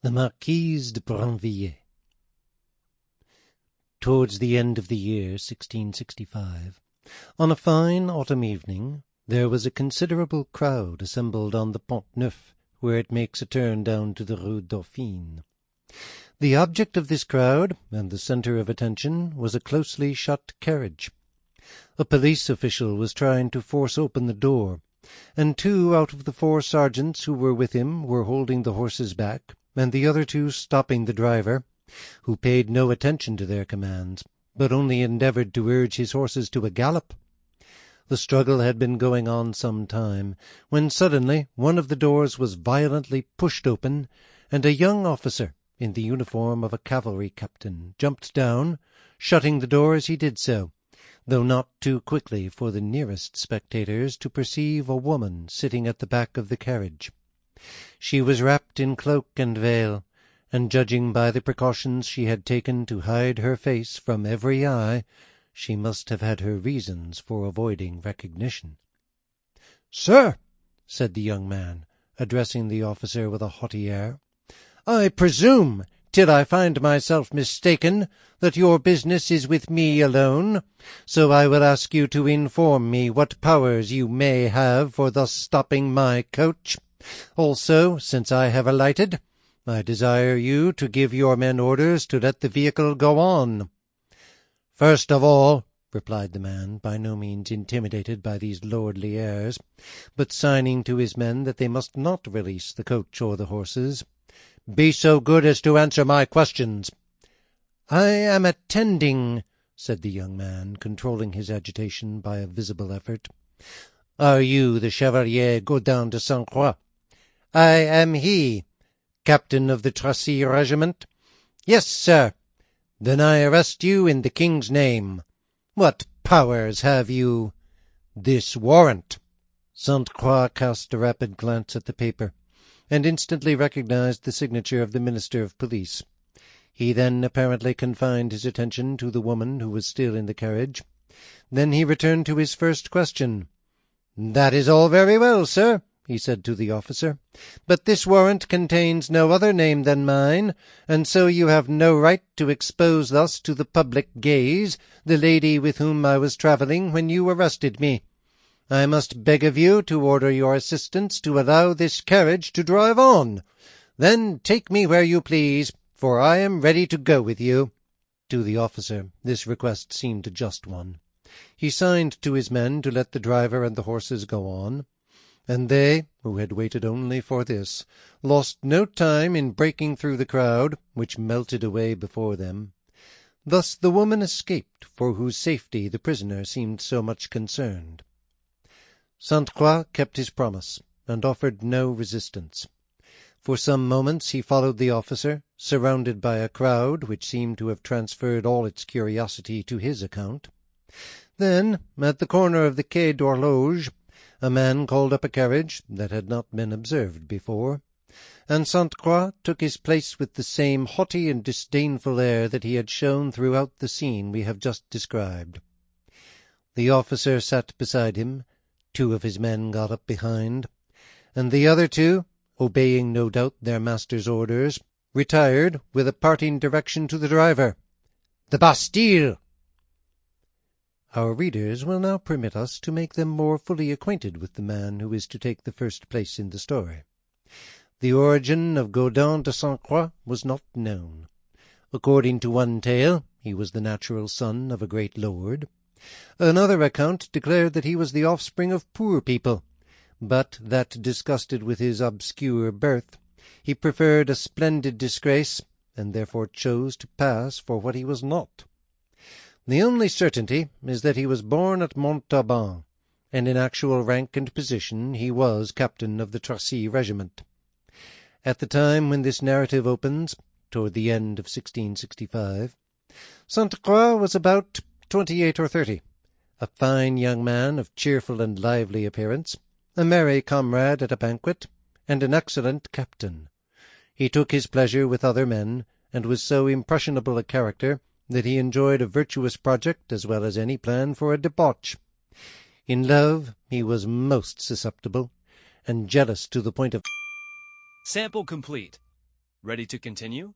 The Marquise de Brinvilliers. Towards the end of the year 1665, on a fine autumn evening, there was a considerable crowd assembled on the Pont Neuf, where it makes a turn down to the Rue Dauphine. The object of this crowd, and the centre of attention, was a closely shut carriage. A police official was trying to force open the door, and 2 out of the 4 sergeants who were with him were holding the horses back, and the other 2 stopping the driver, who paid no attention to their commands, but only endeavoured to urge his horses to a gallop. The struggle had been going on some time, when suddenly one of the doors was violently pushed open, and a young officer, in the uniform of a cavalry captain, jumped down, shutting the door as he did so, though not too quickly for the nearest spectators to perceive a woman sitting at the back of the carriage. She was wrapped in cloak and veil, and judging by the precautions she had taken to hide her face from every eye, she must have had her reasons for avoiding recognition. "Sir," said the young man, addressing the officer with a haughty air, "I presume, till I find myself mistaken, that your business is with me alone, so I will ask you to inform me what powers you may have for thus stopping my coach. Also, since I have alighted, I desire you to give your men orders to let the vehicle go on." "First of all," replied the man, by no means intimidated by these lordly airs, but signing to his men that they must not release the coach or the horses, "be so good as to answer my questions." "I am attending," said the young man, controlling his agitation by a visible effort. "Are you the Chevalier Godin de Sainte-Croix?" "I am he." "Captain of the Tracy regiment?" "Yes, sir." "Then I arrest you in the King's name. What powers have you?" "This warrant." Sainte-Croix cast a rapid glance at the paper, and instantly recognized the signature of the Minister of Police. He then apparently confined his attention to the woman who was still in the carriage. Then he returned to his first question. "That is all very well, sir," he said to the officer, "but this warrant contains no other name than mine, and so you have no right to expose thus to the public gaze the lady with whom I was travelling when you arrested me. I must beg of you to order your assistants to allow this carriage to drive on. Then take me where you please, for I am ready to go with you." To the officer this request seemed a just one. He signed to his men to let the driver and the horses go on, and they, who had waited only for this, lost no time in breaking through the crowd, which melted away before them. Thus the woman escaped, for whose safety the prisoner seemed so much concerned. Sainte-Croix kept his promise, and offered no resistance. For some moments he followed the officer, surrounded by a crowd which seemed to have transferred all its curiosity to his account. Then, at the corner of the Quai d'Horloge, a man called up a carriage that had not been observed before, and Sainte-Croix took his place with the same haughty and disdainful air that he had shown throughout the scene we have just described. The officer sat beside him, 2 of his men got up behind, and the other 2, obeying no doubt their master's orders, retired with a parting direction to the driver. "The Bastille!" Our readers will now permit us to make them more fully acquainted with the man who is to take the first place in the story. The origin of Godin de Sainte-Croix was not known. According to one tale, he was the natural son of a great lord. Another account declared that he was the offspring of poor people, but that, disgusted with his obscure birth, he preferred a splendid disgrace, and therefore chose to pass for what he was not. The only certainty is that he was born at Montauban, and in actual rank and position he was captain of the Tracy regiment. At the time when this narrative opens, toward the end of 1665, Sainte-Croix was about 28 or 30, a fine young man of cheerful and lively appearance, a merry comrade at a banquet, and an excellent captain. He took his pleasure with other men, and was so impressionable a character that he enjoyed a virtuous project as well as any plan for a debauch. In love he was most susceptible, and jealous to the point of... Sample complete. Ready to continue?